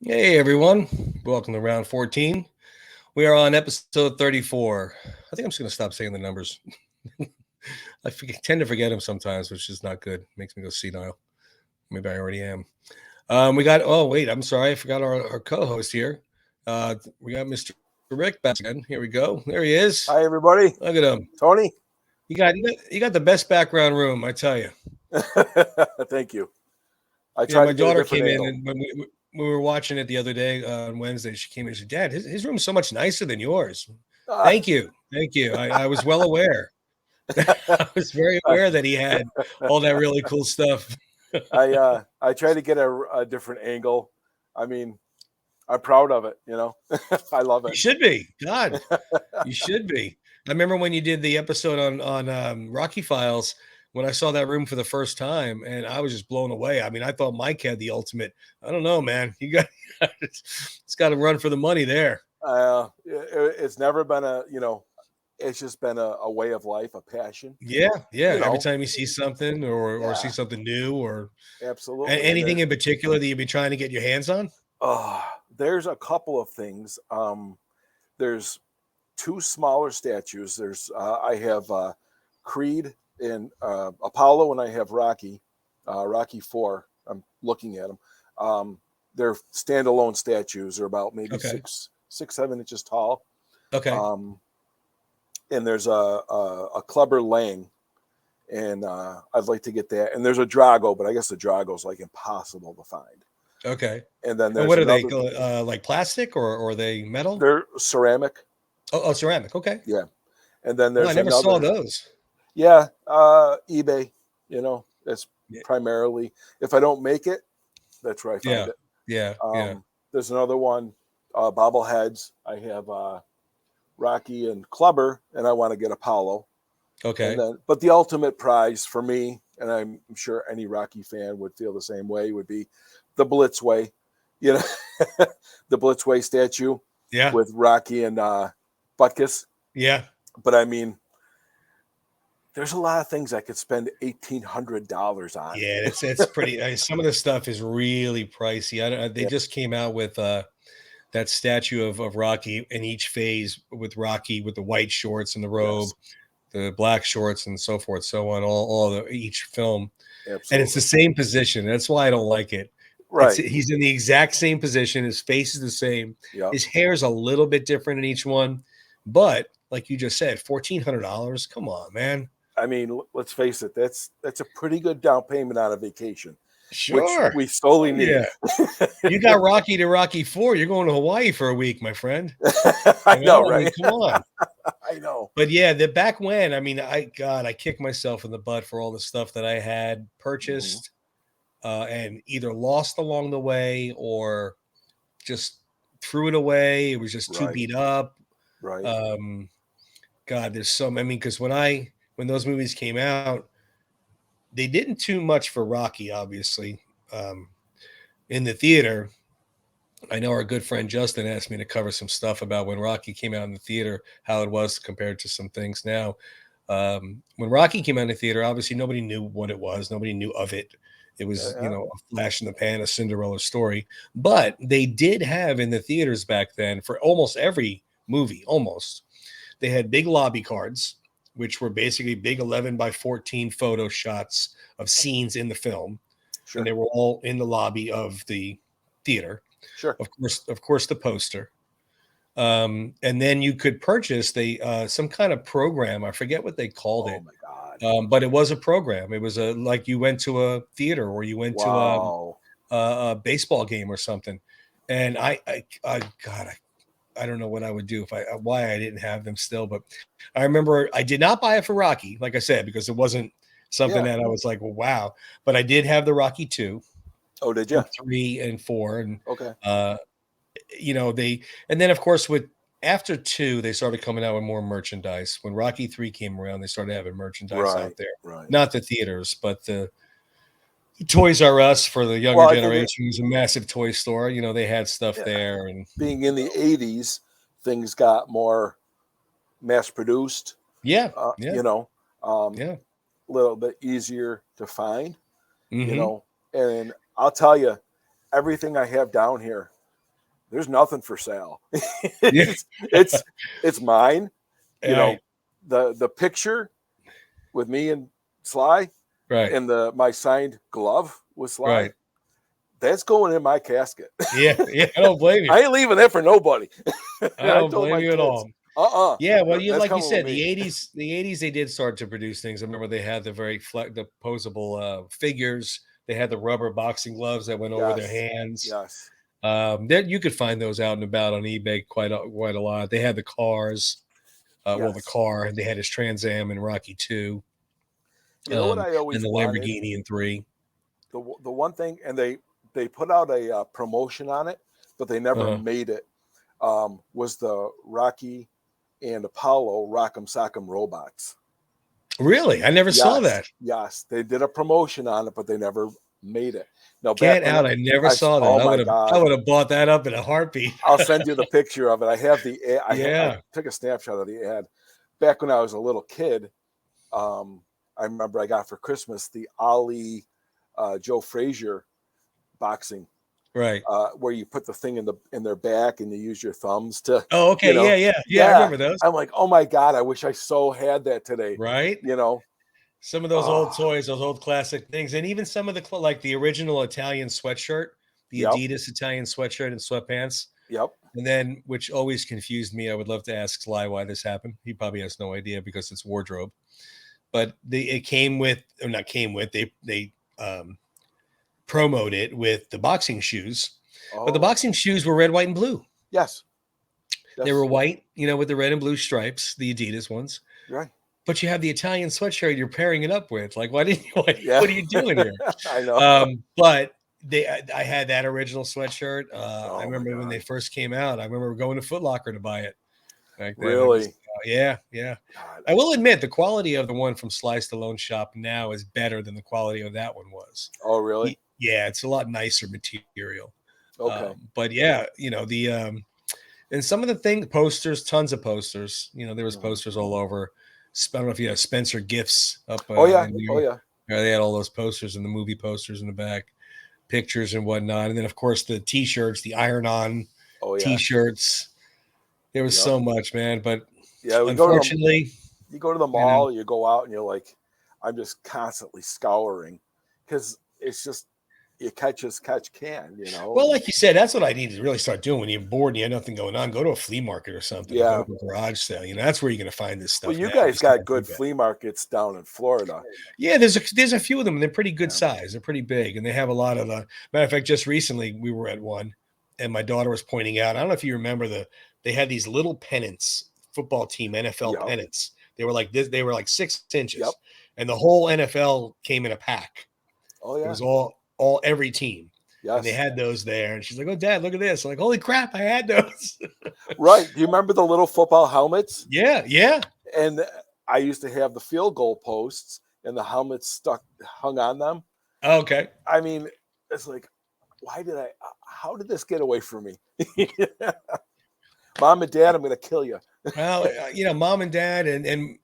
Hey everyone, welcome to round 14. We are on episode 34. I think I'm just going to stop saying the numbers. Tend to forget them sometimes, which is not good. Makes me go senile. Maybe I already am. Oh, wait, I'm sorry. I forgot our co host here. We got Mr. Rick back again. Here we go. There he is. Hi, everybody. Look at him. Tony. You got the best background room, I tell you. Thank you. I Yeah, try my to get a daughter different came in angle. and when we were watching it the other day on Wednesday, she came in and said, Dad, his room's so much nicer than yours. Ah, Thank you. Thank you. I was well aware. I was very aware that he had all that really cool stuff. I try to get a different angle. I mean, I'm proud of it. I love You it. should be. God, you should be. I remember when you did the episode on Rocky Files when I saw that room for the first time, and I was just blown away. I mean, I thought Mike had the ultimate. I don't know, man. You got it's got to run for the money there. It's never been it's just been a way of life, a passion. Yeah, yeah. You Every know, time you see something or see yeah, something new or absolutely. And anything in particular that you'd be trying to get your hands on. there's a couple of things. There's two smaller statues. I have Creed and Apollo, and I have Rocky Four. I'm looking at them. They're standalone statues. They're about maybe Okay. 6, 7 inches tall. Okay. Um, and there's a Clubber Lang, and I'd like to get that. And there's a Drago, but I guess the Drago's like impossible to find. Okay. And then And there's what are they? another. Like plastic or are they metal? They're ceramic. Oh, ceramic. Okay. Yeah. And then No, I there's never saw another. those. Yeah, eBay. That's Yeah. primarily. If I don't make it, that's where I find Yeah. it. Yeah. Yeah. There's another one, bobbleheads. I have Rocky and Clubber, and I want to get Apollo. And Okay. then, but the ultimate prize for me, and I'm sure any Rocky fan would feel the same way, would be the Blitzway. You know, the Blitzway statue Yeah. with Rocky and Butkus. Yeah. But I mean, there's a lot of things I could spend $1,800 on. Yeah. It's pretty. Some of the stuff is really pricey. They Yeah, just came out with that statue of Rocky in each phase with Rocky with the white shorts and the robe, yes, the black shorts and so forth, so on. Each film, and it's the absolutely. same position. That's why I don't like it. Right. He's in the exact same position. His face is the same. Yep. His hair is a little bit different in each one, but like you just said, $1,400. Come on, man. I mean, let's face it. That's a pretty good down payment on a vacation, which Sure. we solely Oh need. yeah. You got Rocky to Rocky 4. You're going to Hawaii for a week, my friend. I know, I mean, right? come on. I know. But yeah, the back when, I mean, I kicked myself in the butt for all the stuff that I had Hmm. purchased and either lost along the way or just threw it away. It was just too Right. beat up. Right. Um, God, there's some. I mean, because when those movies came out, they didn't too much for Rocky, obviously. Um, in the theater, I know our good friend Justin asked me to cover some stuff about when Rocky came out in the theater, how it was compared to some things now. When Rocky came out in the theater, obviously nobody knew what it was, nobody knew of it. It was, Yeah. a flash in the pan, a Cinderella story. But they did have in the theaters back then for almost every movie, almost, they had big lobby cards, which were basically big 11 by 14 photo shots of scenes in the film. And Sure. they were all in the lobby of the theater. Sure. Of course, the poster. And then you could purchase some kind of program. I forget what they called Oh it, my God. but it was a program. It was like you went to a theater or you went to Wow. a baseball game or something. And God, I don't know what I would do if why I didn't have them still. But I remember I did not buy it for Rocky, like I said, because it wasn't something Yeah. that I was like, well, wow. But I did have the Rocky 2 Oh, did and you? 3 and 4, and Okay. uh, and then of course with after 2 they started coming out with more merchandise. When Rocky 3 came around, they started having merchandise out Right. there, Right. not the theaters, but the Toys R Us for the younger Well, I think generation. It was a massive toy store. They had stuff yeah, there, and being in the '80s, things got more mass produced. yeah, Uh, yeah, you know, um, yeah. a little bit easier to find. you Hmm. know. And I'll tell you, everything I have down here, there's nothing for sale. Yeah. It's mine. You know, Right. the picture with me and Sly Right. and my signed glove with Sly, Right. that's going in my casket. Yeah. Yeah. I don't blame you. I ain't leaving that for nobody. I I don't told blame my you at kids, all. uh-uh, Yeah, well, that's like you coming with said, me. the 80s, they did start to produce things. I remember they had the the posable figures. They had the rubber boxing gloves that went over their Yes, hands. yes, There you could find those out and about on eBay quite a lot. They had the cars, well, the yes. car. They had his Trans Am in Rocky 2, You know what I and always the wanted? Lamborghini in 3. The one thing, and they put out a promotion on it, but they never Uh-huh. made it. Was the Rocky and Apollo Rock'em Sock'em Robots? Really? I never saw Yes, that. yes, they did a promotion on it, but they never made it. Now Get back when out! I never saw that. oh my I God, would have bought that up in a heartbeat. I'll send you the picture of it. I have the I Yeah. took a snapshot of the ad. Back when I was a little kid, I remember I got for Christmas the Ali Joe Frazier boxing, Right. where you put the thing in their back and you use your thumbs to, Oh, you okay. know, Yeah. Yeah. Yeah. I yeah. remember those. I'm like, oh my God, I wish I so had that today. Right. You know, Some of those old oh, toys, those old classic things, and even some of the like the original Italian sweatshirt, the yep, Adidas Italian sweatshirt and sweatpants. yep. And then, which always confused me, I would love to ask Sly why this happened. He probably has no idea because it's wardrobe. But it came with, or not came with, they promoted it with the boxing shoes. But the Oh, boxing shoes were red, white, and blue. yes, They were yes, white, with the red and blue stripes, the Adidas ones. right. But you have the Italian sweatshirt you're pairing it up with. Like, why didn't you? Yeah, What are you doing here? I know. But I had that original sweatshirt. I Oh my remember when they God, first came out. I remember going to Foot Locker to buy it back then. really? Yeah, yeah. God. I will admit the quality of the one from Sly Stallone shop now is better than the quality of that one was. Oh, really? Yeah, it's a lot nicer material. Okay. But yeah, the and some of the posters, tons of posters. There was Mhm. posters all over. I don't know if you have Spencer Gifts up Oh yeah, in New oh York. yeah. Yeah, they had all those posters and the movie posters in the back, pictures and whatnot. And then, of course, the T-shirts, the iron-on Oh yeah. T-shirts. There was Yep. so much, man. But Yeah, unfortunately, you go to the you know, mall, you go out and you're like, I'm just constantly scouring because it's just you catch as catch can, well, and like you said, that's what I need to really start doing when you're bored and you have nothing going on. Go to a flea market or something, or go yeah. to a garage sale. That's where you're going to find this Well, stuff you now. guys Just got on good eBay. flea markets down in Florida. Yeah, there's a few of them. And they're pretty good Yeah. size. They're pretty big, and they have a lot of the. Matter of fact, just recently we were at one, and my daughter was pointing out. I don't know if you remember they had these little pennants, football team NFL Yep. pennants. They were like this. They were like 6 inches, Yep. and the whole NFL came in a pack. Oh It yeah. was all every team. And they Yes. had those there. And she's like, "Oh, Dad, look at this." I'm like, "Holy crap, I had those." Right. Do you remember the little football helmets? Yeah, yeah. And I used to have the field goal posts and the helmets hung on them. Okay. I mean, it's like, how did this get away from me? Mom and Dad, I'm going to kill you. Well, Mom and Dad, and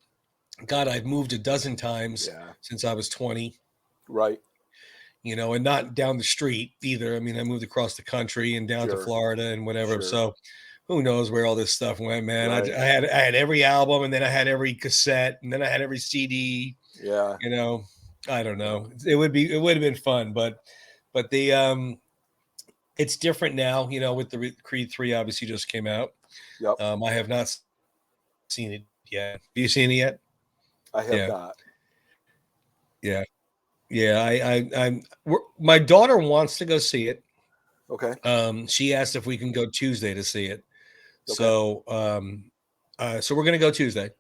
God, I've moved a dozen times Yeah. since I was 20. Right. And not down the street either. I mean, I moved across the country and down to Sure. Florida and whatever. Sure. So who knows where all this stuff went, man. Right. I had every album, and then I had every cassette, and then I had every CD. Yeah. I don't know. It would have been fun, but the it's different now, with the Creed 3 obviously just came out. Yep. I have not seen it yet. Have you seen it yet? I have not. Yeah. Yeah. My daughter wants to go see it. Okay. She asked if we can go Tuesday to see it. Okay. So so we're gonna go Tuesday.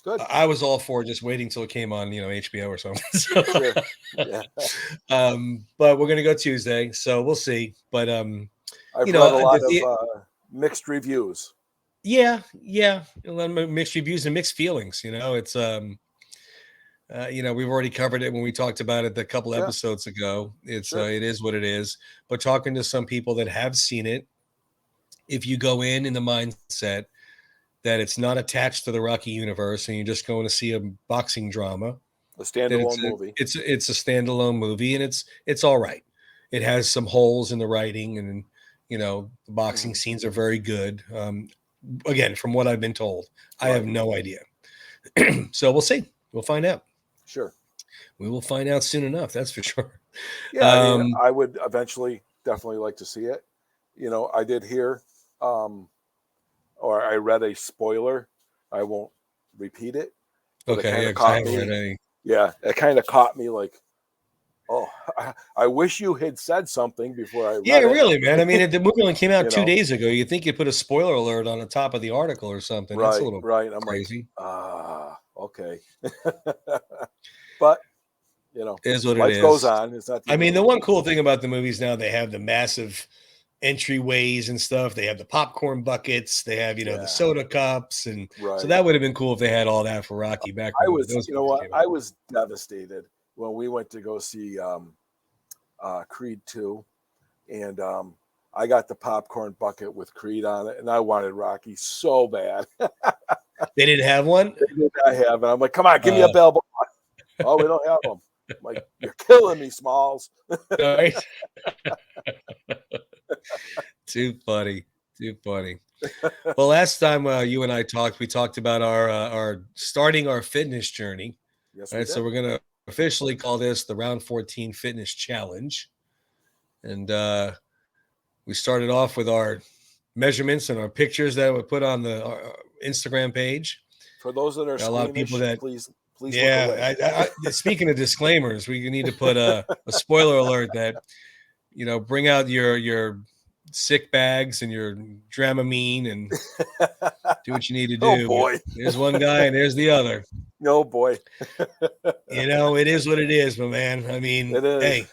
Good. I was all for just waiting till it came on, HBO or something. So, Sure. Yeah. But we're gonna go Tuesday, so we'll see. But I've read a lot of mixed reviews. Yeah, a lot of mixed reviews and mixed feelings. It's we've already covered it when we talked about it a couple Sure. episodes ago. It's Sure. it is what it is. But talking to some people that have seen it, if you go in the mindset that it's not attached to the Rocky universe and you're just going to see a boxing drama, A then standalone movie. it's a standalone movie, and it's all right. It has some holes in the writing, and the boxing Mhm. scenes are very good. Again, from what I've been told, I have Right. no idea. So we'll see. We'll find out. Sure. We will find out soon enough. That's for sure. Yeah, I mean, Um, I would eventually definitely like to see it. I did hear, um, or I read a spoiler. I won't repeat it, but it okay, kind yeah, of because I caught haven't read me. any. Yeah, it kind of caught me like, oh, I wish you had said something before I Yeah, read really, man. I mean, it. the movie only came out you 2 know, days ago. You think you put a spoiler alert on the top of the article or something? That's a right, little right. I'm like, crazy. okay. But, It is what it life goes is. on. It's not the I end of mean, the the one world. cool thing about the movies now, they have the massive entryways and stuff. They have the popcorn buckets. They have, the Yeah, soda cups. And so right. that would have been cool if they had all that for Rocky back I when was, those you know movies what? came I out. was devastated when we went to go see Creed 2, and I got the popcorn bucket with Creed on it, and I wanted Rocky so bad. They didn't have one? They did not have it. I'm like, come on, give me a Uh, bell. Oh, we don't have them. I'm like, you're killing me, Smalls. all right. Too funny. Too funny. Well, last time you and I talked, we talked about our starting our fitness journey. Yes, All we right, so did. we're gonna officially call this the Round 14 Fitness Challenge, and we started off with our measurements and our pictures that we put on the Instagram page. For those that are Got a lot of people squeamish, that, please look away. yeah. Speaking of disclaimers, we need to put a spoiler alert that bring out your sick bags and your Dramamine and do what you need to Oh do. boy. There's one guy and there's the other. Oh boy. It is what it is, my man. I mean, It is. hey,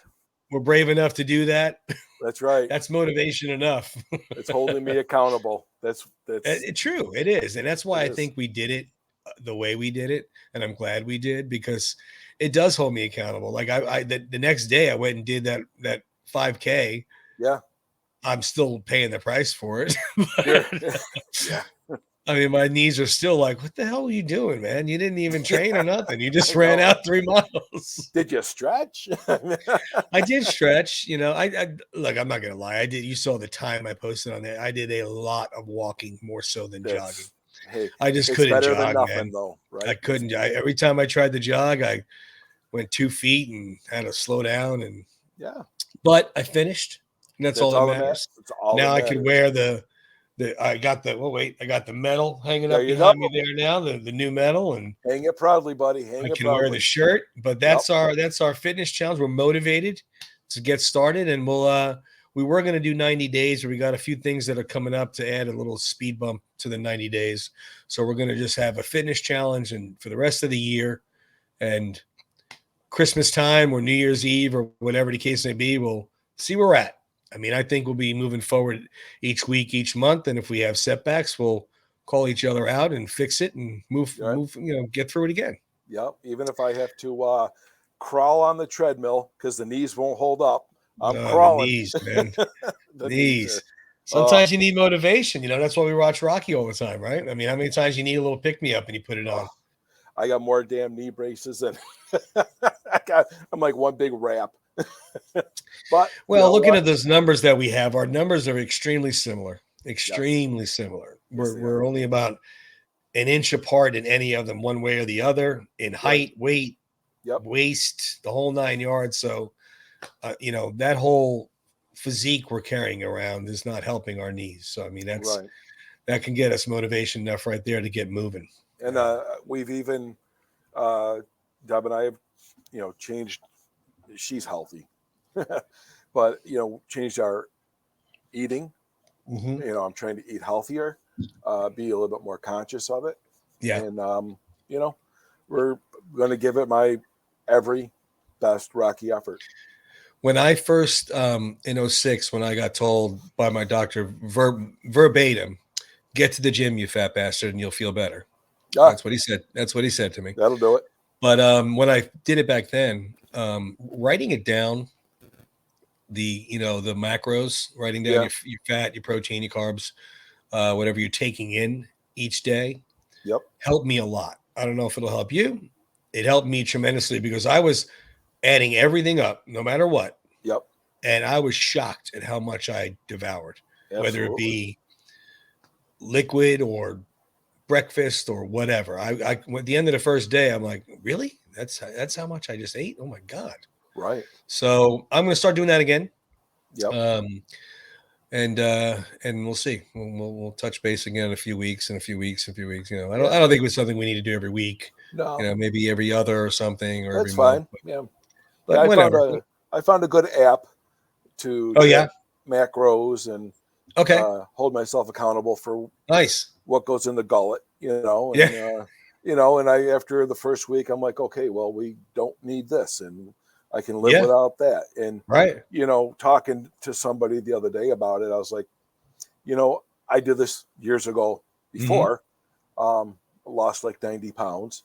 we're brave enough to do that. That's right. That's motivation enough. It's holding me accountable. That's True, it is, and that's why it I is. think we did it the way we did it, and I'm glad we did because it does hold me accountable. Like the next day, I went and did that 5K. Yeah. I'm still paying the price for it. Sure. Yeah. I mean, my knees are still like, what the hell are you doing, man? You didn't even train or nothing. You just I ran know. out 3 miles. Did you stretch? I did stretch, I look, I'm not gonna lie. I did. You saw the time I posted on there. I did a lot of walking, more so than jogging. That's hey, I just it's couldn't better than jog, man. nothing though, I right? couldn't. Every time I tried to jog, I went 2 feet and had to slow down. Yeah. But I finished, and that's all That's that all that matters. matters. That's all that Now I could matters. wear the. I got the. Oh wait, I got the medal hanging There up you go. behind me there now. The new medal, and Hang it proudly, buddy. I Hang it can wear the proudly. shirt. But Yep. that's our fitness challenge. We're motivated to get started, and we were going to do 90 days, but we got a few things that are coming up to add a little speed bump to the 90 days. So we're going to just have a fitness challenge, and for the rest of the year, and Christmas time or New Year's Eve or whatever the case may be, we'll see where we're at. I mean, I think we'll be moving forward each week, each month, and if we have setbacks, we'll call each other out and fix it and Right. get through it again. Yep. Even if I have to crawl on the treadmill because the knees won't hold up, I'm The crawling. knees, man, The knees knees. are. Oh, Sometimes you need motivation. That's why we watch Rocky all the time, right? I mean, how many times you need a little pick me up and you put it on? oh, I got more damn knee braces than I'm like one big wrap. But you Well, know looking what? at those numbers that we have, our numbers are extremely similar. Yes. Extremely similar. Yes, they are. We're only about an inch apart in any of them, one way or the other, in Right. height, weight, Yep. waist, the whole 9 yards. So, that whole physique we're carrying around is not helping our knees. So, I mean, Right. that can get us motivation enough right there to get moving. And we've even Deb and I have, changed. She's healthy, but changed our eating. Mm-hmm. I'm trying to eat healthier, be a little bit more conscious of it, Yeah. and we're going to give it my every best Rocky effort. When I first, in 06, when I got told by my doctor verbatim, get to the gym, you fat bastard, and you'll feel better. That's what he said. That's what he said to me. That'll do it. But when I did it back then, writing it down, the macros, writing down your fat, your protein, your carbs, whatever you're taking in each day, Yep. helped me a lot. I don't know if it'll help you. It helped me tremendously because I was adding everything up, no matter what. Yep. And I was shocked at how much I devoured. whether it Absolutely. be liquid or breakfast or whatever. At the end of the first day, I'm like, really? That's how much I just ate? Oh my God. Right. So I'm going to start doing that again. Yep. Um, and we'll see. We'll touch base again in a few weeks, You know, Yeah. I don't think it's something we need to do every week. You No, know, maybe every other or something, or every that's month. fine. Yeah. Yeah. But whatever. I found a good app to Oh track yeah. macros and Okay. hold myself accountable for Nice. what goes in the gullet, Yeah. and I, after the first week, I'm like, okay, well, we don't need this and I can live Yeah. without that. And, Right. talking to somebody the other day about it, I was like, I did this years ago Hmm. before, lost like 90 pounds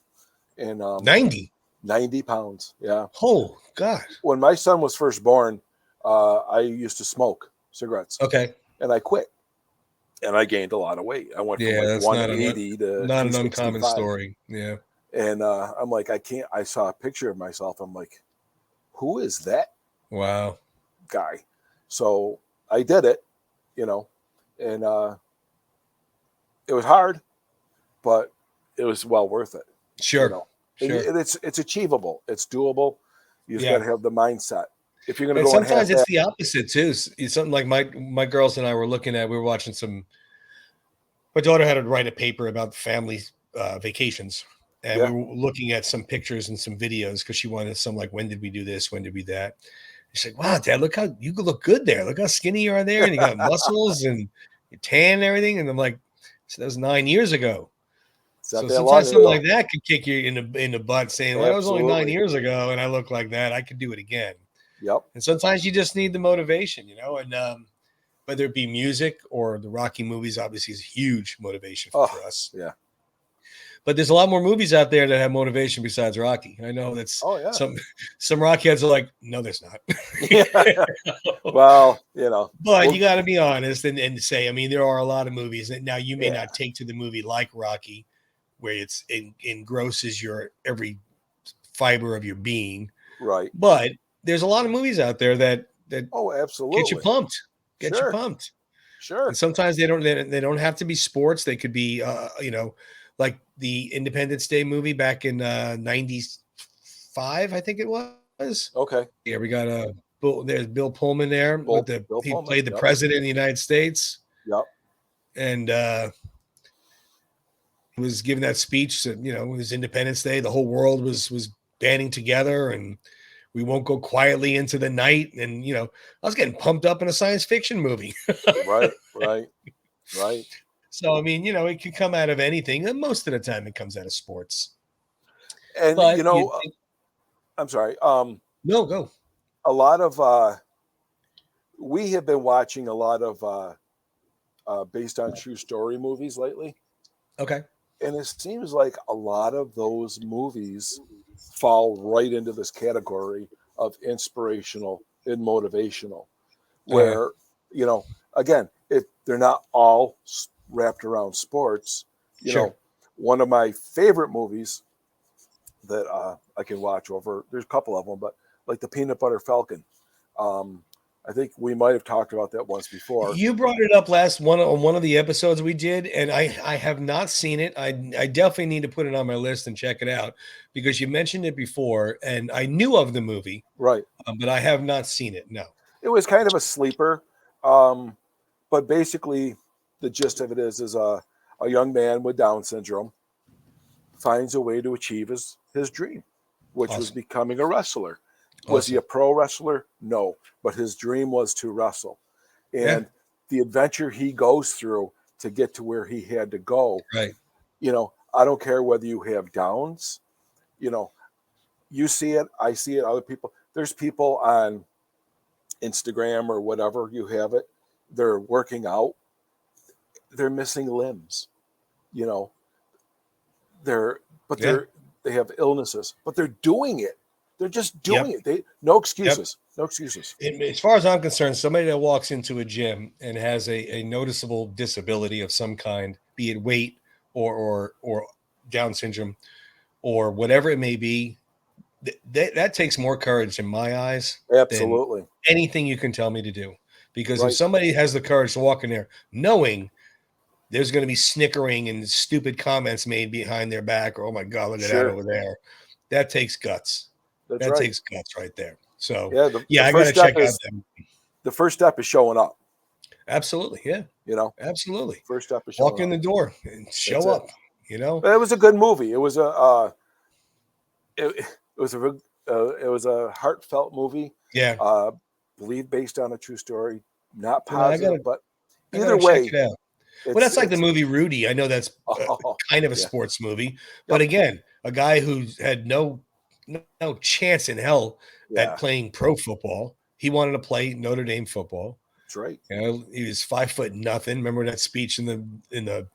and, 90. 90 pounds. Yeah. Oh God. When my son was first born, I used to smoke cigarettes Okay. and I quit and I gained a lot of weight. I went from Yeah, like that's 180 to not an uncommon 265. story. Yeah. And I'm like, I can't. I saw a picture of myself. I'm like, who is that Wow. guy? So I did it, you know, and it was hard, but it was well worth it, you Sure. know. And Sure. it's achievable. It's doable. You just got Yeah. to have the mindset. If you're going to And go in sometimes it's half-ass, the opposite too. It's something like my girls and I were looking at. We were watching some. My daughter had to write a paper about family vacations, and we yeah, were looking at some pictures and some videos because she wanted some like when did we do this, when did we that. She's like, "Wow, Dad, look how you look good there. Look how skinny you are there, and you got muscles and you're tan and everything." And I'm like, "So that was 9 years ago." it's not So that long sometimes something ago. like that can kick you in the butt, saying, "Well, that was only nine Absolutely. years ago, and I look like that. I could do it again." Yep. And sometimes you just need the motivation, you know. And whether it be music or the Rocky movies, obviously is a huge motivation Oh, for us. yeah. But there's a lot more movies out there that have motivation besides Rocky. I know that's Oh, yeah. some Rocky heads are like, no, there's not. Yeah. Well, But we'll you got to be honest and say, I mean, there are a lot of movies that now you may yeah, not take to the movie like Rocky, where it engrosses your every fiber of your being. right. But there's a lot of movies out there that Oh, get you absolutely. pumped, get you Sure. pumped. And Sure. sometimes they don't have to be sports. They could be, like the Independence Day movie back in 95, I think it was. Okay. Yeah, we got there's Bill Pullman there with Bill he Pullman. played the Yep. president of the United States. Yep. And was giving that speech that, it was Independence Day. The whole world was banding together, and we won't go quietly into the night. And, I was getting pumped up in a science fiction movie. Right. Right. Right. So, I mean, it could come out of anything. And most of the time it comes out of sports. And But you I'm sorry. no, go. A lot of we have been watching a lot of based on true story movies lately, Okay. and it seems like a lot of those movies fall right into this category of inspirational and motivational, Uh, where again, if they're not all wrapped around sports, you know, sure. one of my favorite movies that I can watch over. There's a couple of them, but like the Peanut Butter Falcon. Um, I think we might have talked about that once before. You brought it up last one on one of the episodes we did, and I have not seen it. I definitely need to put it on my list and check it out because you mentioned it before, and I knew of the movie, Right. but I have not seen it. No. It was kind of a sleeper, um, but basically the gist of it is a young man with Down syndrome finds a way to achieve his dream, which was Awesome. becoming a wrestler. Was he Awesome. a pro wrestler? No, but his dream was to wrestle. Yeah. And the adventure he goes through to get to where he had to go, Right. I don't care whether you have downs, you know, you see it, I see it, other people. There's people on Instagram or whatever you have it, they're working out, they're missing limbs, you know, they're, but Yeah. they have illnesses, but they're doing it. They're just doing Yep. it. No Yep. excuses. No excuses. As far as I'm concerned, somebody that walks into a gym and has a noticeable disability of some kind, be it weight or Down syndrome or whatever it may be, that takes more courage in my eyes than Absolutely. anything you can tell me to do. Because if Right. somebody has the courage to walk in there knowing there's going to be snickering and stupid comments made behind their back, or, oh my God, look at that Sure. over there. That takes guts. That's That right. takes guts right there. So, Yeah. yeah, The I got to first step check out is them. the first step is showing up. Absolutely. Yeah. You know, Absolutely. first step is Walk showing in up. the door and That's show it. up, you know? It was a good movie. It was it was a heartfelt movie. Yeah. Believe based on a true story. Not You know, positive, but I either gotta check way, it out. Well, that's like the it's movie Rudy. I know that's oh kind of a yeah. sports movie, but Yep. again, a guy who had no chance in hell at Yeah. playing pro football. He wanted to play Notre Dame football. That's right. You know, he was 5'0". Remember that speech in the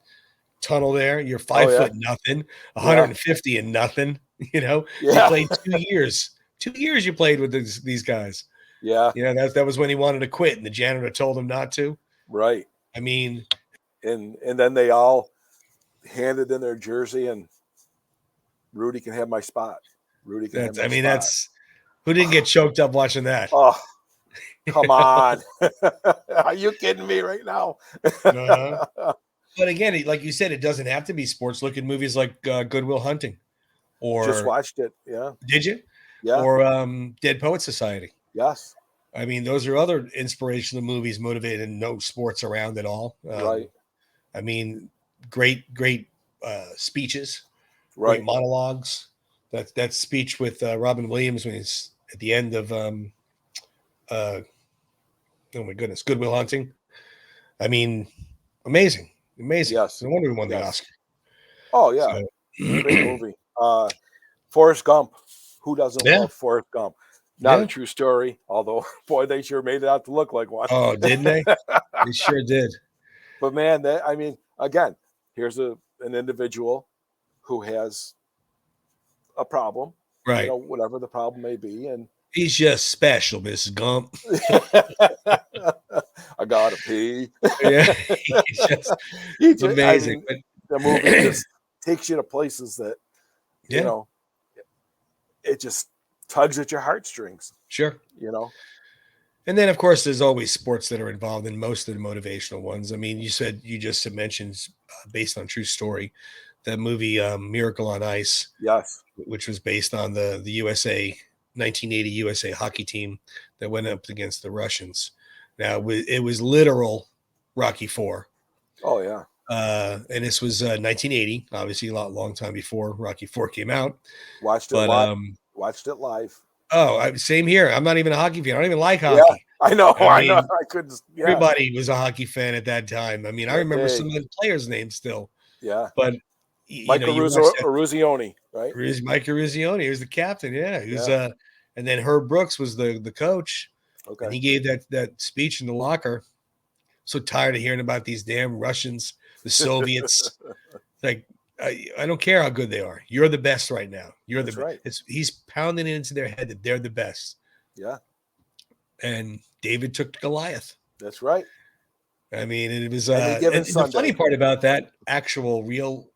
tunnel there? You're Oh five yeah. foot nothing, Yeah. 150 and nothing. You know, you Yeah. played 2 years. 2 years you played with these guys. Yeah. You know, that was when he wanted to quit, and the janitor told him not to. Right. I mean, And then they all handed in their jersey, and Rudy can have my spot. Rudy can have my spot. that's who didn't get choked up watching that. Oh, come on. Are you kidding me right now? Uh-huh. But again, like you said, it doesn't have to be sports. Look at movies like Good Will Hunting, Just or watched it. Yeah. did you? Yeah. Or Dead Poet Society. Yes. I mean, those are other inspirational movies motivated, and no sports around at all. Right. I mean, great speeches, great Right. monologues. That speech with Robin Williams when he's at the end of oh my goodness, Good Will Hunting. I mean, amazing. Yes. No wonder he won the Yes. Oscar. Oh yeah. So, Great movie. Forrest Gump. Who doesn't yeah, love Forrest Gump? Not yeah. a true story, although boy, they sure made it out to look like one. Oh, didn't they? They sure did. But man, that I mean, again, here's an individual who has a problem, you Right. know, whatever the problem may be, and He's just special, Mrs. Gump. I gotta pee. Yeah, he's just I amazing. mean, But the movie just takes you to places that you yeah, know it just tugs at your heartstrings. sure. You know, And then, of course, there's always sports that are involved in most of the motivational ones. I mean, you just mentioned based on true story, that movie Miracle on Ice, yes, which was based on the USA 1980 USA hockey team that went up against the Russians. Now it was literal Rocky Four, oh yeah, and this was 1980, obviously a long time before Rocky Four came out. watched it But live. Watched it live. same here. I'm not even a hockey fan. I don't even like Yeah, hockey. I know. I I know. mean, I couldn't. Yeah, everybody was a hockey fan at that time. I mean, I that remember day. some of the players' names still. Yeah, But you know, Michael you watch that. Ruzioni, right? Mike Ruzioni, he was the captain. Yeah, he was. Yeah. And then Herb Brooks was the coach, and Okay. he gave that speech in the locker. So tired of hearing about these damn Russians, the Soviets. Like, I don't care how good they are. You're the best right now. You're That's the right. He's pounding it into their head that they're the best. Yeah, And David took Goliath. that's right. I mean, it was Any given and the funny Sunday. part about that actual real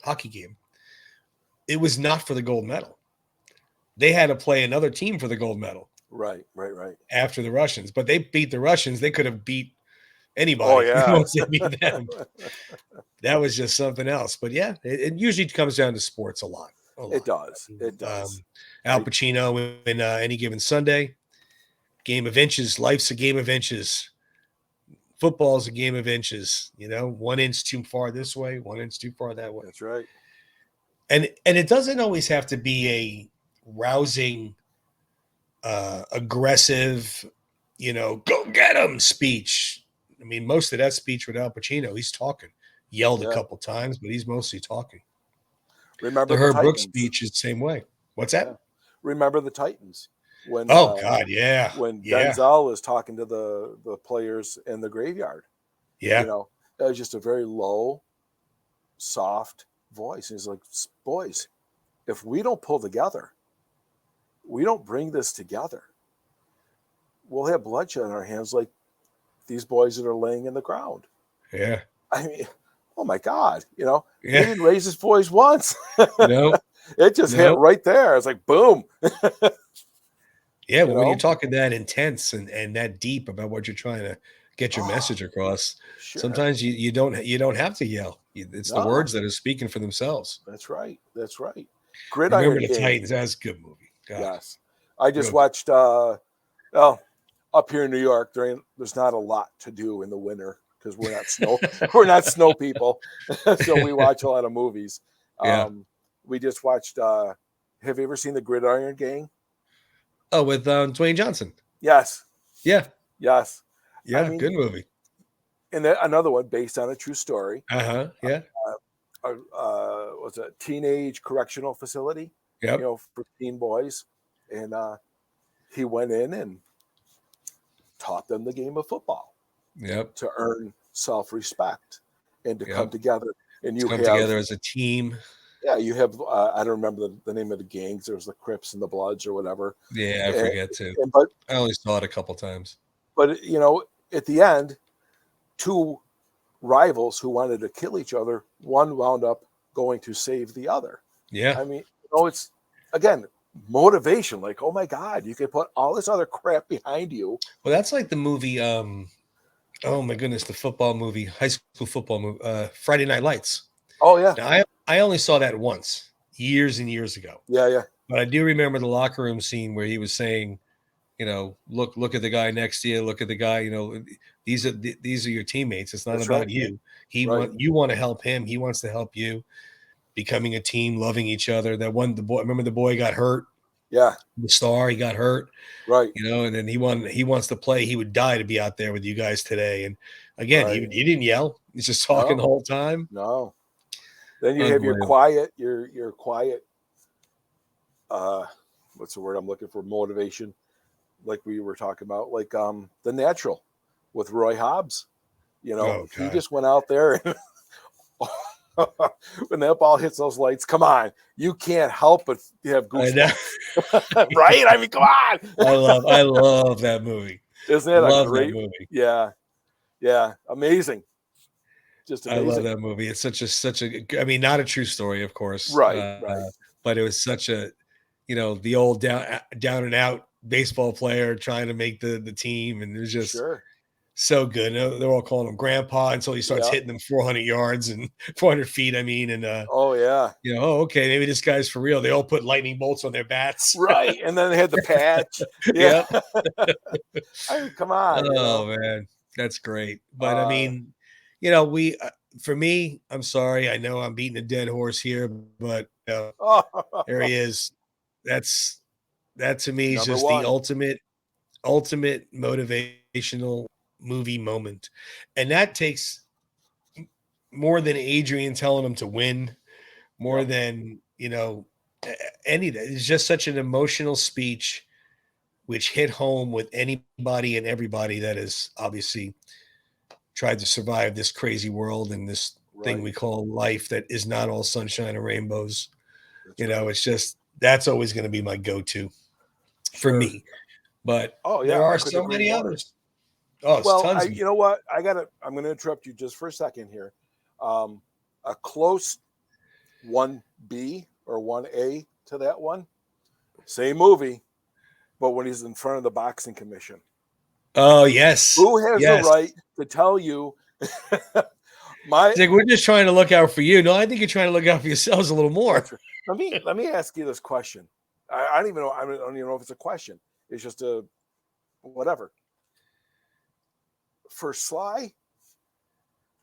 hockey game, it was not for the gold medal. They had to play another team for the gold medal Right. after the Russians, but they beat the Russians. They could have beat anybody Oh yeah. once they beat them. That was just something else. But yeah, it usually comes down to sports a lot. It does. It does. Al Pacino in Any Given Sunday, game of inches. Life's a game of inches. Football's a game of inches. You know, 1 inch too far this way, 1 inch too far that way. That's right. And it doesn't always have to be a rousing, aggressive, you know, go get him speech. I mean, most of that speech with Al Pacino, he's talking, yelled a couple times, but he's mostly talking. Remember The the Herb Brooks Titans. speech is the same way. What's that? Yeah. Remember the Titans when God, yeah. when Yeah. Denzel is talking to the players in the graveyard. Yeah. You know, it was just a very low, soft voice. He's like, boys, if we don't pull together, we don't bring this together, we'll have bloodshed on our hands like these boys that are laying in the ground. Yeah. I mean, oh my God, you know, Yeah. he didn't raise his voice once. No. It just hit right there. It's like, boom. Yeah, You well, when you're know? talking that intense and that deep about what you're trying to get your Oh, message across, sure. sometimes you don't have to yell. It's the No, words that are speaking for themselves. that's right. That's right. Remember Gridiron the Gang. Titans? That's a good movie. God, Yes. I just real good. watched well, up here in New York, there's not a lot to do in the winter because we're not snow people. So we watch a lot of movies. Yeah. We just watched have you ever seen the Gridiron Gang? Oh, with Dwayne Johnson. Yes. Yeah, Yes. I yeah, mean, good movie. and then another one based on a true story. Uh-huh. Yeah. Was a teenage correctional facility, Yep. for teen boys, and he went in and taught them the game of football Yep. to earn self-respect and to come Yep. together. And To you come have, together as a team. yeah, you have. I don't remember the name of the gangs. There was the Crips and the Bloods or whatever. Yeah, I And, forget to. and but I only saw it a couple times. but at the end, two rivals who wanted to kill each other, one wound up going to save the other. Yeah. I mean, it's again motivation. Like, oh my God, you can put all this other crap behind you. Well, that's like the movie. Oh my goodness, the football movie, high school football movie, Friday Night Lights. Oh yeah, Now, I only saw that once, years and years ago, yeah. but I do remember the locker room scene where he was saying, look at the guy next to you, look at the guy, these are your teammates. It's not That's about right. you. Right. You want to help him. He wants to help you. Becoming a team, loving each other. That one, the boy. Remember the boy got hurt. Yeah. The star, he got hurt. Right. And then he wants to play. He would die to be out there with you guys today. And again, Right. he didn't yell. He's just talking the No. whole time. No. Then you have your Unbelievable. quiet, your quiet. What's the word I'm looking for? Motivation, like we were talking about, like The Natural with Roy Hobbs. Oh He God. just went out there and when that ball hits those lights, come on, you can't help but have I know. goosebumps, right? I mean, come on. I love that movie. Isn't that a Love that great? movie. Yeah, amazing, just I love amazing. that movie. It's such a. I mean, not a true story, of course, Right. but it was such a, the old down and out baseball player trying to make the team, and it was just Sure. so good. They're all calling him Grandpa until he starts Yeah. hitting them 400 yards and 400 feet. I mean, and Oh yeah. okay, maybe this guy's for real. They all put lightning bolts on their bats. Right, and then they had the patch. Yeah. I mean, come on. Oh man, that's great. But I Uh, mean, we for me, I'm sorry. I know I'm beating a dead horse here, but there he is. That to me is number just the one. ultimate motivational movie moment, and that takes more than Adrian telling him to win, more Yep. than anything. It's just such an emotional speech, which hit home with anybody and everybody that has obviously tried to survive this crazy world and this thing Right. we call life that is not all sunshine and rainbows. That's right. It's just that's always going to be my go-to for Sure. me. But Oh yeah, there I are couldn't so agree many more. others. Oh, it's Well, tons of you know what? I'm going to interrupt you just for a second here. A close 1B or 1A to that one, same movie, but when he's in front of the boxing commission. Oh, yes. Who has the Yes. right to tell you It's like, we're just trying to look out for you. No, I think you're trying to look out for yourselves a little more. Let me ask you this question. I don't even know. I don't even know if it's a question. It's just a whatever. For Sly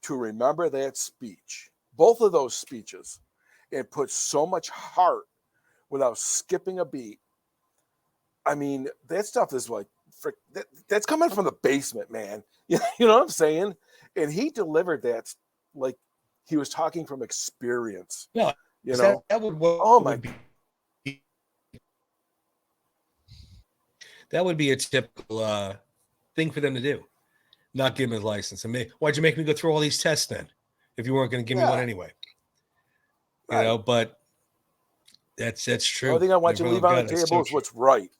to remember that speech, both of those speeches, and put so much heart without skipping a beat. I mean, that stuff is like that's coming from the basement, man. You know what I'm saying? And he delivered that like he was talking from experience. No, that would Oh my. That would be a typical thing for them to do. Not give him a license. And why'd you make me go through all these tests then? If you weren't going to give me one anyway. Right. But that's true. The only thing I want you to leave on the table is what's right.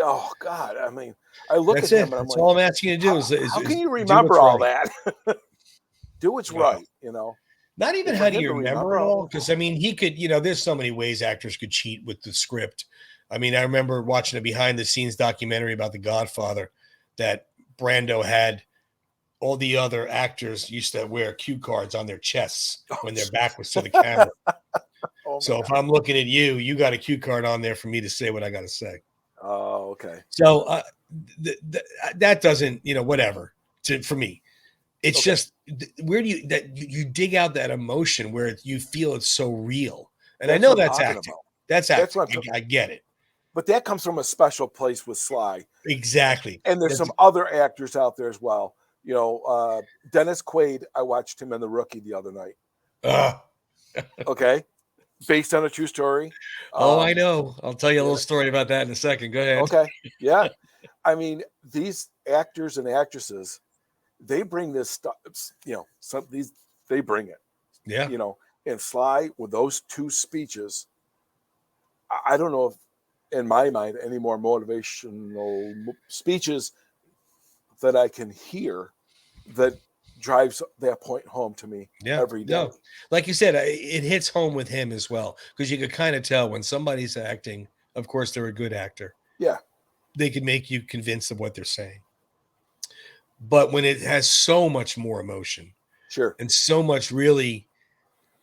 Oh God. I mean, I look at him and I'm that's like, all I'm asking you to do is how can you remember all that? Do what's right, Not even how do you remember it all? Because I mean, he could, there's so many ways actors could cheat with the script. I mean, I remember watching a behind the scenes documentary about The Godfather that Brando had all the other actors used to wear cue cards on their chests when their back was to the camera. Oh my So if God. I'm looking at you, you got a cue card on there for me to say what I got to say. Oh, okay. So that doesn't, whatever for me. It's Okay. just where do you dig out that emotion where you feel it's so real, and I That's know what I'm that's talking acting. about. That's That's acting. what I'm I get it But that comes from a special place with Sly. exactly. And there's That's some other actors out there as well. Dennis Quaid, I watched him in The Rookie the other night. uh, Okay. Based on a true story. oh, I know. I'll tell you a Yeah. little story about that in a second. Go ahead. Okay. Yeah. I mean, these actors and actresses, they bring this stuff, they bring it, Yeah. And Sly with those two speeches, I don't know if in my mind any more motivational speeches that I can hear that drives that point home to me Yeah. every day. No, like you said, it hits home with him as well because you could kind of tell when somebody's acting. Of course, they're a good actor. Yeah. They can make you convinced of what they're saying. But when it has so much more emotion Sure. and so much really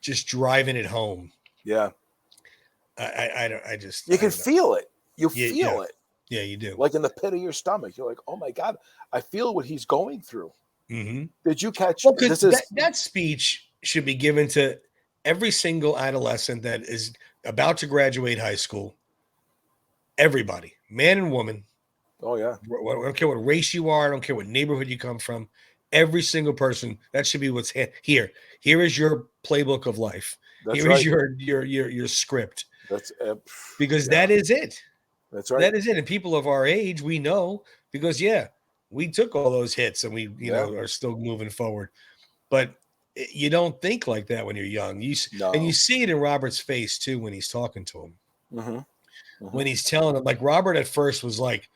just driving it home, Yeah. I don't. I just. You I can don't know. feel it. You Yeah. Yeah. feel it Yeah. You do. like in the pit of your stomach. You're like, oh my God, I feel what he's going through. Mm-hmm. Did you catch Well, because this? Is that speech should be given to every single adolescent that is about to graduate high school. Everybody, man and woman. oh yeah, I don't care what race you are. I don't care what neighborhood you come from. Every single person, that should be what's here. Here is your playbook of life. that's Here is right. your script. That's Because yeah, that is it. that's right. That is it. And people of our age, we know because we took all those hits and we Yeah. are still moving forward. But you don't think like that when you're young. And you No. see it in Robert's face too when he's talking to him. Mm-hmm. Mm-hmm. When he's telling him, like Robert at first was like,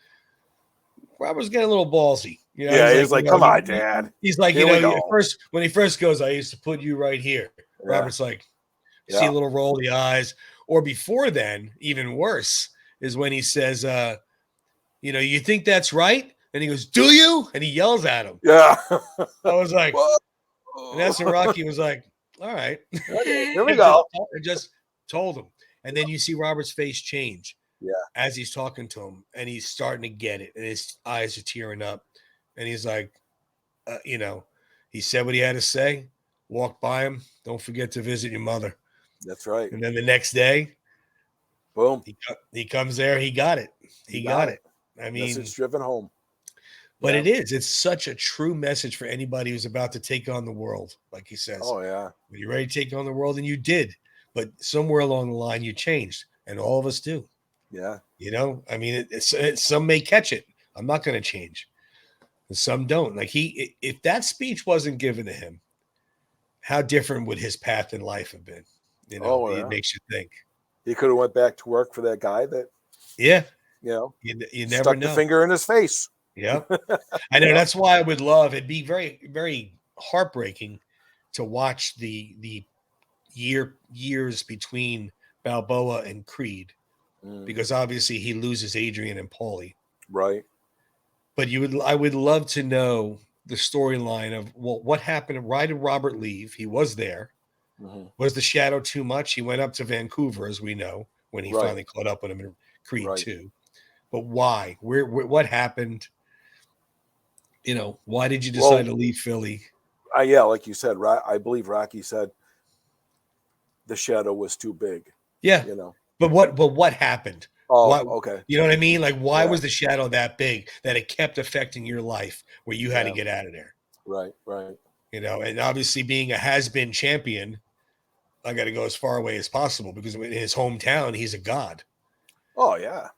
Robert's getting a little ballsy. Yeah, he's like, come on, Dad. He's like, Here we at go. first, when he first goes, I used to put you right here. Yeah. Robert's like, see a little roll of the eyes. Or before then, even worse, is when he says, you think that's right? And he goes, do you? And he yells at him. Yeah. I was like, Whoa. and that's when Rocky was like, all right. Okay, here we go. Just told him. And then you see Robert's face change. Yeah. As he's talking to him and he's starting to get it and his eyes are tearing up and he's like, he said what he had to say, walked by him. Don't forget to visit your mother. That's right. And then the next day, boom, he comes there. He got it. He got it. I mean, message driven home. But it's such a true message for anybody who's about to take on the world. Like he says, oh yeah, are you ready to take on the world? And you did, but somewhere along the line you changed and all of us do. Yeah. I mean, some may catch it. I'm not going to change. And some don't. Like if that speech wasn't given to him, how different would his path in life have been? It makes you think. He could have went back to work for that guy that. Yeah. You never stuck know. the finger in his face. Yeah. I know. That's why I would love. It'd be very, very heartbreaking to watch the years between Balboa and Creed. Because obviously he loses Adrian and Paulie. Right. But I would love to know the storyline of what happened. Why did Robert leave? He was there. Mm-hmm. Was the shadow too much? He went up to Vancouver, as we know, when he finally caught up with him in Creed 2. But why? What happened? Why did you decide to leave Philly? Yeah, like you said, I believe Rocky said the shadow was too big. Yeah. But what happened? Oh, okay. You know what I mean? Like, why was the shadow that big that it kept affecting your life where you had to get out of there? Right, right. And obviously being a has-been champion, I got to go as far away as possible because in his hometown, he's a god. Oh, yeah.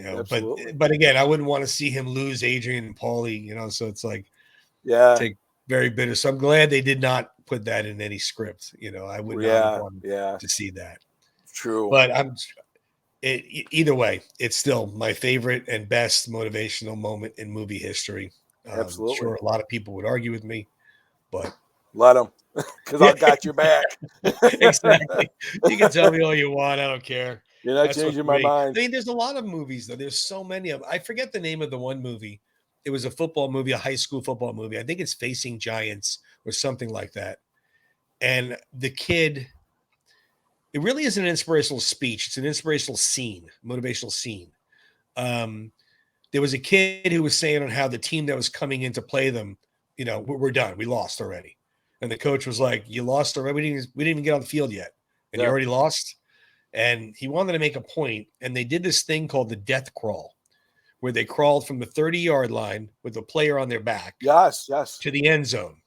Absolutely. But again, I wouldn't want to see him lose Adrian and Paulie, so it's like, take very bitter. So I'm glad they did not put that in any script. I would not want to see that. True. But either way, it's still my favorite and best motivational moment in movie history. Absolutely. I'm sure a lot of people would argue with me, but let them, because I got your back. Exactly. You can tell me all you want. I don't care. You're not That's what's changing my great. mind. I mean, there's a lot of movies though. There's so many of them. I forget the name of the one movie. It was a football movie, a high school football movie. I think it's Facing Giants or something like that. And the kid, it really is an inspirational speech. It's an inspirational scene, motivational scene. Um, there was a kid who was saying on how the team that was coming in to play them, we're done. We lost already. And the coach was like, "You lost already. We didn't even get on the field yet, and you Yeah. already lost." And he wanted to make a point, and they did this thing called the death crawl, where they crawled from the 30-yard line with the player on their back Yes. Yes. to the end zone.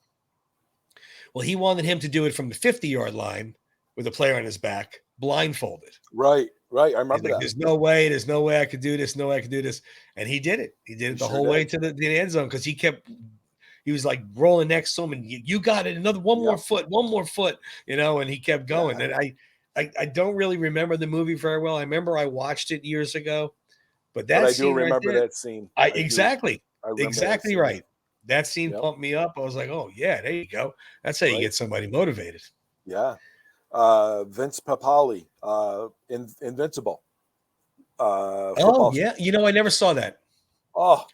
Well, he wanted him to do it from the 50-yard line with the player on his back, blindfolded. Right. Right. I He's remember like, that. there's no way I could do this. No way I could do this. And he did it. He did it He the sure whole way did. to the end zone because he was like rolling next to him and you got it. Another one more Yep. foot, and he kept going. Yeah. And I don't really remember the movie very well. I remember I watched it years ago, but But that I do scene right remember there, that scene. I do. exactly, I remember that exactly scene. right. That scene Yep. pumped me up. I was like, oh yeah, there you go. That's how you Right. get somebody motivated. Yeah. Vince Papali, Invincible. Oh Football. yeah, I never saw that. Oh, I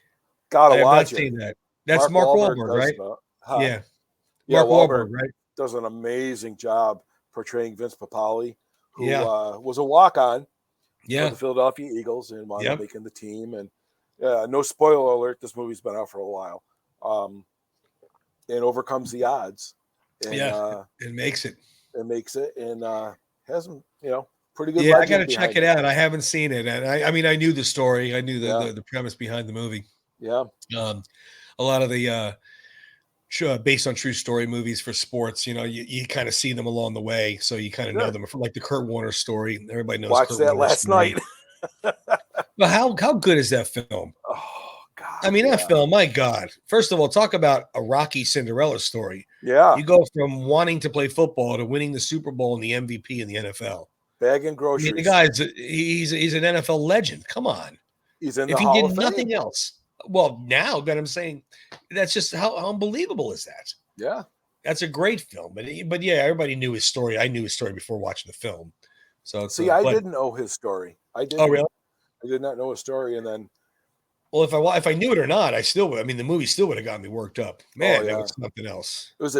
gotta have not watch it. seen that. That's Mark Wahlberg, right? Yeah, Yeah, Mark Wahlberg, Wahlberg right? does an amazing job portraying Vince Papali, who Yeah, was a walk-on for yeah, the Philadelphia Eagles and wound up yep, making the team. And no spoiler alert, this movie's been out for a while. And overcomes the odds, and yeah. It makes it. makes it, and has some, pretty good Yeah, I got legend to check behind it it. out. I haven't seen it, and I mean, I knew the story. I knew Yeah, the premise behind the movie. yeah, A lot of the based on true story movies for sports, you kind of see them along the way, so you kind of know sure. them. From like the Kurt Warner story, everybody knows Watched Kurt that Warner's last story. night. But how good is that film? Oh I God, mean, that yeah, film, my God. First of all, talk about a Rocky Cinderella story. yeah. You go from wanting to play football to winning the Super Bowl and the MVP in the NFL. Bagging I mean, the groceries. guy's he's an NFL legend. Come on. He's in If the he Hall did of Fame. nothing else, well, now that I'm saying, that's just how unbelievable is that? Yeah. That's a great film. But yeah, everybody knew his story. I knew his story before watching the film. So it's See, I but didn't know his story. I oh didn't. really? I did not know his story, and then Well, if I knew it or not, I still would. I mean, the movie still would have got me worked up. oh Man, that yeah, was something else. it was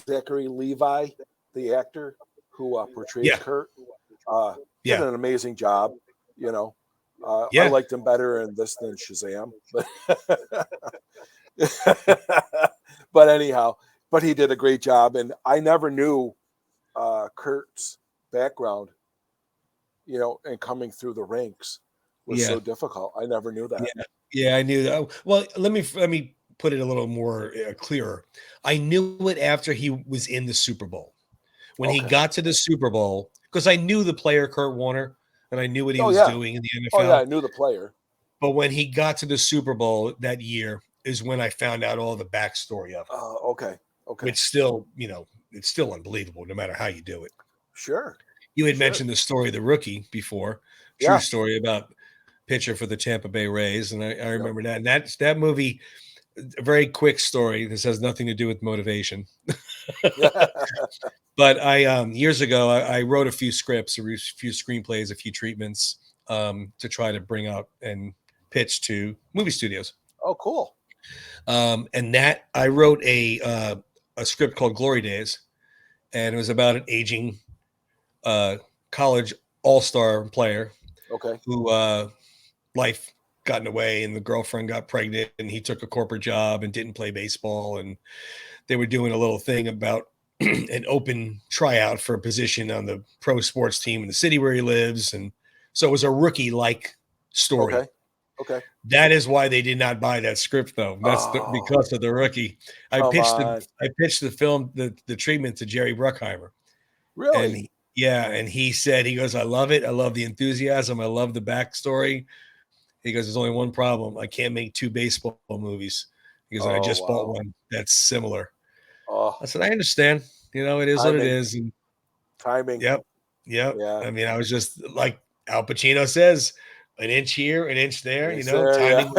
Zachary Levi, the actor who portrays Yeah, Kurt. Did yeah, an amazing job. You know, I yeah. liked him better in this than Shazam, but but anyhow, but he did a great job, and I never knew Kurt's background. And coming through the ranks was Yeah. so difficult. I never knew that. Yeah. Yeah, I knew that. Well, let me put it a little more clearer. I knew it after he was in the Super Bowl. When he Okay. got to the Super Bowl, because I knew the player Kurt Warner and I knew what he Oh was yeah. doing in the Oh yeah. I NFL. knew the player. But when he got to the Super Bowl that year is when I found out all the backstory of it. Okay. Okay. Which still, it's still unbelievable no matter how you do it. Sure. You had Sure. mentioned the story of the rookie before. True Yeah. story about pitcher for the Tampa Bay Rays. And I Yep. remember that. And that movie, a very quick story. This has nothing to do with motivation. But I years ago I wrote a few scripts, a few screenplays, a few treatments to try to bring out and pitch to movie studios. Oh, cool. And that I wrote a script called Glory Days, and it was about an aging college all-star player Okay. who life got in the way and the girlfriend got pregnant and he took a corporate job and didn't play baseball, and they were doing a little thing about an open tryout for a position on the pro sports team in the city where he lives. And so it was a rookie like story. Okay. Okay. That is why they did not buy that script, though. That's because of the rookie. I pitched the film, the treatment to Jerry Bruckheimer. Really? And he said, he goes, I love it. I love the enthusiasm. I love the backstory. He goes, there's only one problem. I can't make two baseball movies. He goes, I just bought one that's similar. I said, I understand. It is what it is. And timing. Yep. Yeah. I mean, I was just like Al Pacino says, an inch here, an inch there. Timing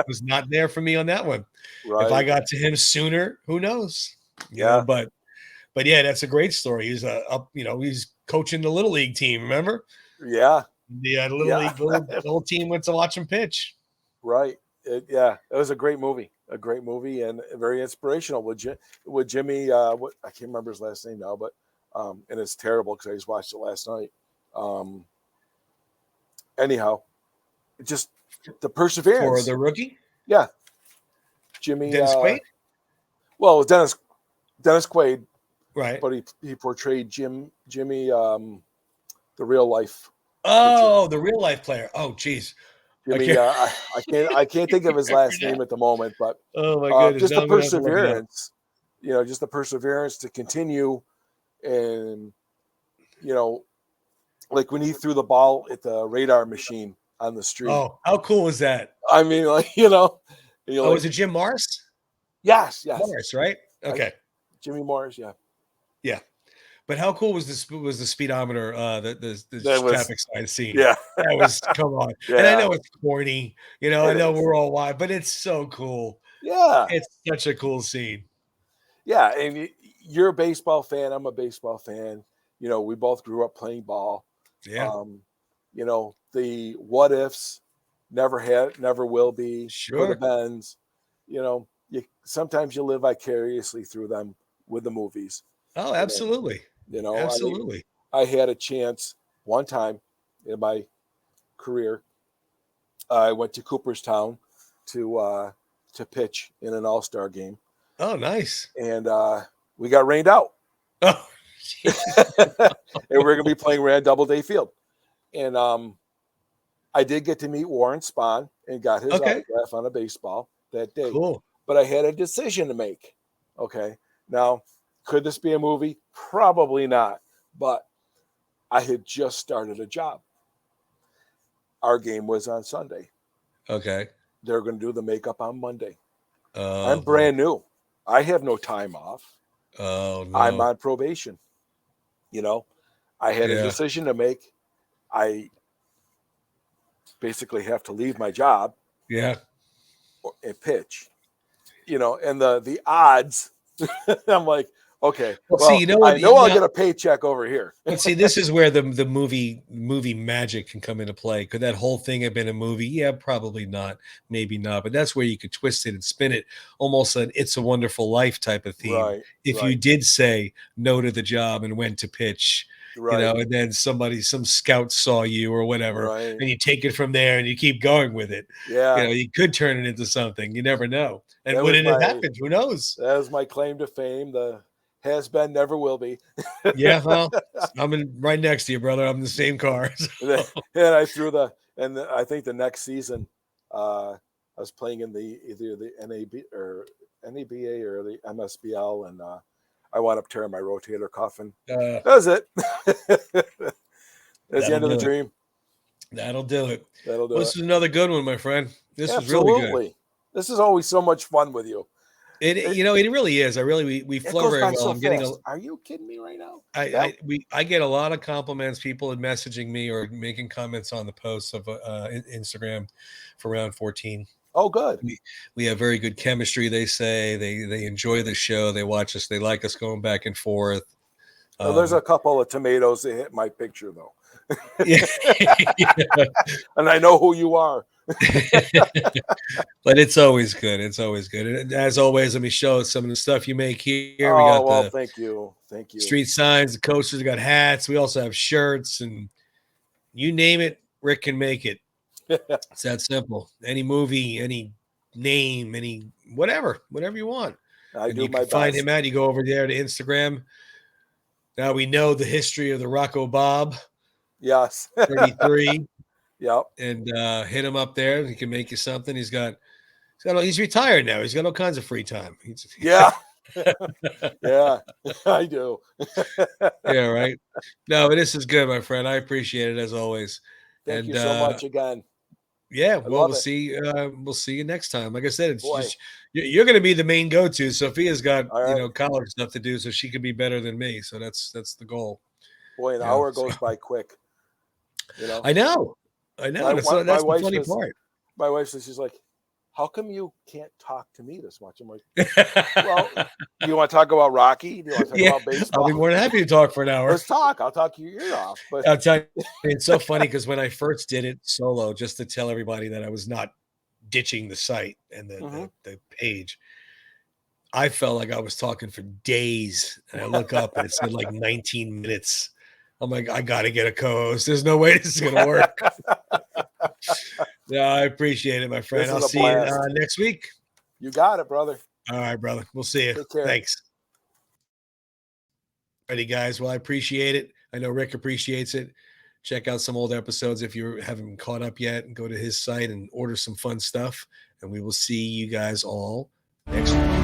was not there for me on that one. Right. If I got to him sooner, who knows? But yeah, that's a great story. He's he's coaching the little league team. Remember? Yeah. The little Yeah. league, the whole team went to watch him pitch. Right. Yeah, it was a great movie. A great movie and very inspirational with Jimmy. What I can't remember his last name now, but and it's terrible because I just watched it last night. Um, anyhow, just the For perseverance. the rookie, Yeah, Jimmy. Dennis Quaid, Well, it was Dennis Quaid, right? but he portrayed Jimmy, the real life pitcher. Oh, the real life player. Oh, geez, I Jimmy. can't. I can't think of his I last forgot. name at the moment, but Oh my goodness, just now the I'm gonna have to look it up. perseverance. Just the perseverance to continue, and you know, like when he threw the ball at the radar machine on the street. Oh, how cool was that? I mean, like you're Oh, was like, it Jim Morris? yes, Morris, right? I, Okay, Jimmy Morris, yeah, yeah. But how cool was the speedometer, the that was, traffic sign scene? yeah, That was come on. And I yeah, know it's corny, I it know is, we're all wild, but it's so cool. yeah, It's such a cool scene. yeah, and you're a baseball fan. I'm a baseball fan. We both grew up playing ball. Yeah, Um, the what ifs, never will be, could have sure. beens. Sometimes you live vicariously through them with the movies. Oh, You know, absolutely. you know, Absolutely. I had a chance one time in my career. I went to Cooperstown to pitch in an All-Star game, Oh, nice. and we got rained out, Oh, and we're going to be playing Rand Doubleday Field. And I did get to meet Warren Spahn and got his okay, autograph on a baseball that day, cool. but I had a decision to make. Okay, now could this be a movie? Probably not, but I had just started a job. Our game was on Sunday. Okay. They're going to do the makeup on Monday. Oh, I'm boy. brand new. I have no time off. Oh, I'm no. on probation. You know, I had a Yeah. decision to make. I basically have to leave my job Yeah. and pitch. And the odds. I'm like, okay, Well, see, well, you know what? I know I'll Now, get a paycheck over here. but see, this is where the movie magic can come into play. Could that whole thing have been a movie? Yeah, probably not, maybe not. But that's where you could twist it and spin it, almost an "It's a Wonderful Life" type of theme. Right, If you right, did say no to the job and went to pitch, right, and then some scout saw you or whatever, right. and you take it from there and you keep going with it. Yeah, You could turn it into something. You never know. And that when was it my happens, who knows? that was my claim to fame. The has been, never will be. Yeah, well, I'm right next to you, brother. I'm in the same car. And I threw I think the next season, I was playing in either the NABA or the MSBL, and I wound up tearing my rotator cuff, and Uh, that was it. That's the that'll end of the do it. dream. That'll do it. That'll Well, do it. this is another good one, my friend. This was really good. Absolutely. This is always so much fun with you. It It, it really is. We it flow goes very by well. so I'm getting fast. Are you kidding me right now? Yeah. I get a lot of compliments, people messaging me or making comments on the posts of Instagram for round 14. Oh, good. We have very good chemistry. They say they enjoy the show. They watch us. They like us going back and forth. Well, there's a Um, couple of tomatoes that hit my picture though, yeah. and I know who you are. But it's always good. It's always good. And as always, let me show some of the stuff you make here. We Oh got well, the thank you. street signs, the coasters, we got hats. We also have shirts, and you name it, Rick can make it. It's that simple. Any movie, any name, any whatever you want. I And do you can my find best. him out. You go over there to Instagram. Now we know the history of the Rocco Bob Yes. 33 Yep. and hit him up there. He can make you something. He's retired now. He's got all kinds of free time. Yeah. Yeah. I do. Yeah, right. No, but this is good, my friend. I appreciate it as always. Thank And you so much again. yeah, I well, love it. we'll see you next time. Like I said, it's Boy. just you're going to be the main go-to. Sophia's got All right. college stuff to do, so she can be better than me. So that's the goal. Boy, an You know, hour so, goes by quick. You know. I know, I know. My That's my the wife funny says part. my wife says she's like, how come you can't talk to me this much? I'm like, well, do you want to talk about Rocky? Do you want to talk about baseball? I'll be more than happy to talk for an hour. Let's talk. I'll talk your ear off. But I'll tell you, it's so funny because when I first did it solo, just to tell everybody that I was not ditching the site and the page, I felt like I was talking for days. And I look up and it said like 19 minutes. I'm like, I got to get a co-host. There's no way this is going to work. Yeah, I appreciate it, my friend. I'll see you next week. You got it, brother. All right, brother. We'll see you. Take care. Thanks. Alrighty, guys. Well, I appreciate it. I know Rick appreciates it. Check out some old episodes if you haven't been caught up yet, and go to his site and order some fun stuff. And we will see you guys all next week.